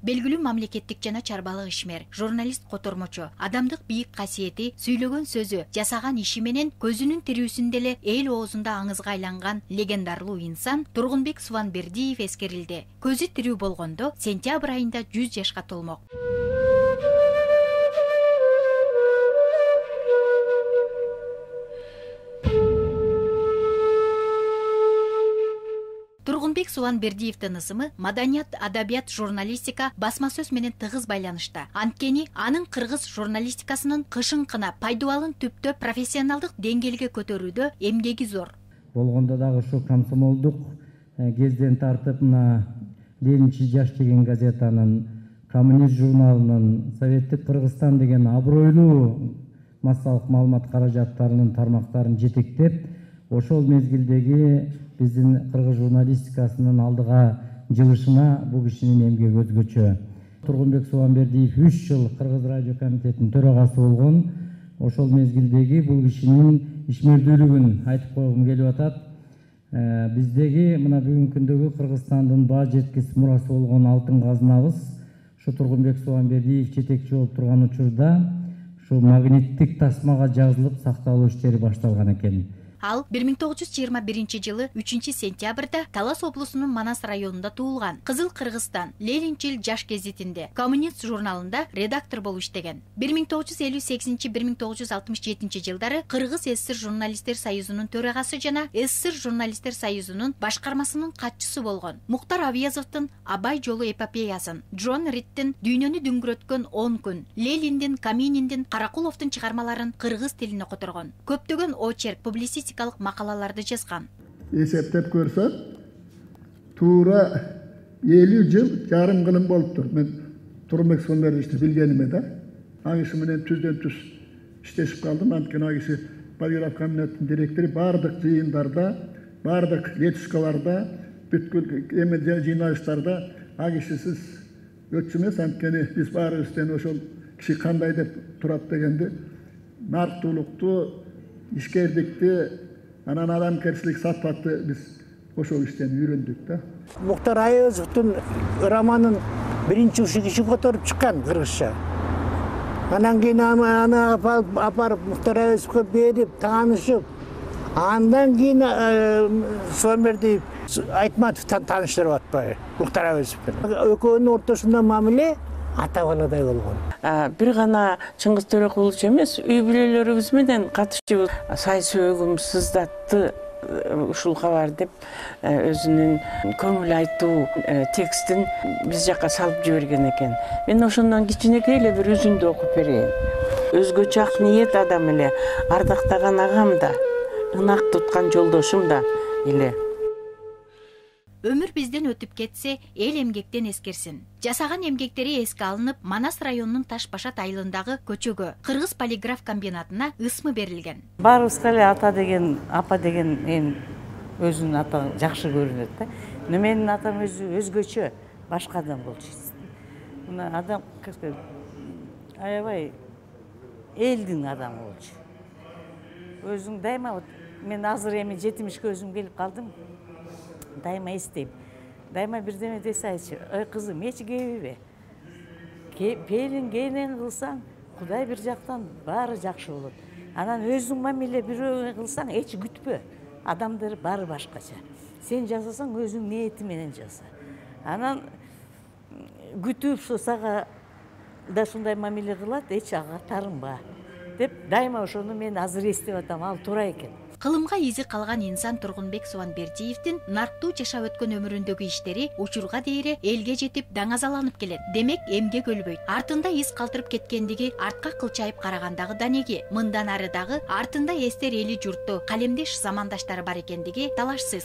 Белгилүү мамлекеттик жана чарбалык ишмер, журналист, котормочу, адамдык бийик касиети, сүйлөгөн сөзү, жасаган иши менен көзүнүн тирүүсүндө эле эл оозунда аңызга айланган легендарлуу инсан Тургунбек Субанбердиев эскерилди. Көзү тирүү болгондо сентябрь айында 100 жашка толмок. Тургунбек Субанбердиевдин ысымы маданият, адабият, журналистика, басма сөз менен тыгыз байланышта. Анткени анын кыргыз журналистикасынын кышыңкына пайдубалын түптөп профессионалдык деңгээлге көтөрүүдө эмгеги зор. Болгондо дагы ушу комсомолдук кезден тартып мына Ленинчи жаш деген газетанын, Коммунист журналынын, Советтик Кыргызстан деген абройлуу массалык маалымат каражаттарынын тармактарын жетектеп, ошол мезгилдеги биздин кыргыз журналистикасынын алдыга жылышына бул кишинин эмгеги өзгөчө. Тургунбек Субанбердиев 3 жыл Кыргыз радио комитетинин төрагасы болгон. Ошол мезгилдеги бул кишинин ишмердүүлүгүн айтып койгум келип атат. Биздеги мына бүгүнкү күндөгү Кыргызстандын баа жеткис мурасы болгон алтын казынабыз ушу Тургунбек Субанбердиев жетекчи болуп турган учурда ушу магниттик тасмага жазылып сакталуу иштери башталган экен. Ал 1921 жылы 3 сентябрда Талас облусунун Манас районунда туулган. Кызыл Кыргызстан, Ленинчил жаш гезитинде, Коммунист журналында редактор болуп иштеген. 1958-1967 жылдары Кыргыз СССР журналисттер союзунун төрагасы жана СССР журналисттер союзунун башкармасынын катчысы болгон. Муктар Абиязовдун Абай жолу эпопеясын, Джон Риттин Дүйнөнү дүңгүрөткөн 10 күн, Лелиндин, Камининдин, Каракуловдун чыгармаларын кыргыз тилине которгон. Көптөгөн очерк, публицистикалык макалаларды жазган. Эсептеп көрсөк, туура 50 жыл жарым кылым болуптур. Мен Тургунбек Субанбердиевди билгениме да. Ал киши менен түздөн түз иштешип калдым. Анткени ал киши полиграф кабинетинин директору, бардык жыйындарда, бардык летишкаларда, бүткүл эме жыйналыштарда ал кишисиз өтчү эмес. Анткени биз баарыбызден ошол киши кандай деп турат дегенди, нарктуулукту, ишкердикти, анан адамгерчилик сапатты биз ошол иштен үйрөндүк да. Муктар Абиязовдун романын биринчи киши которуп чыккан кыргызча. Анан кийин аны апарып Муктар Абиязовго берип, таанышып, андан кийин Субанбердиев Айтматов тааныштырып атпайбы Муктар Абиязов менен. Экөөнүн ортосунда мамиле ата баладай болгон. Бир гана Чыңгыз Төрөкулович эмес, үй бүлөлөрүбүз менен катышчыбыз. Сай сөөгүм сыздатты ушул кабар деп өзүнүн көңүл айтуу текстин биз жакка салып жиберген экен. Мен ошондон кичинекей эле бир үзүндү окуп берейин. Өзгөчө ак ниет адам эле, ардактаган агам да, ынак туткан жолдошум да эле. Өмүр бизден өтүп кетсе, эл эмгектен эскерсин. Жасаган эмгектери эске алынып, Манас районунун Таш-Башат айылындагы көчөгө, Кыргыз полиграф комбинатына ысмы берилген. Баарыбызга эле ата деген, апа деген эми өзүнүн ата жакшы көрүнөт да. Менин атам өзгөчө, башка адам болчу. Мына адам аябай элдин адамы болчу. Өзүң дайыма, мен азыр эми 70-ке өзүм келип калдым. Дайыма эстейм. Дайыма бирдеме десе айтчу, ой кызым, эч кейбебе. Пелин кейинен кылсаң, Кудай бир жактан баары жакшы болот. Анан өзүң мамиле бирөөгө кылсаң, эч күтпө. Адамдар баары башкача. Сен жасасаң, өзүң ниети менен жаса. Анан күтүп сага да ушундай мамиле кылат, эч ага тарынба деп дайыма ошону мен азыр эстеп атам, ал туура экен. Кылымга изи калган инсан Тургунбек Субанбердиевдин нарктуу жашап өткөн өмүрүндөгү иштери учурга дейре элге жетип даңазаланып келет. Демек, эмгек өлбөйт. Артында из калтырып кеткендиги артка кылчайып карагандагы да неге? Мындан ары дагы артында эстер эли журтту, калемдеш замандаштары бар экендиги талашсыз.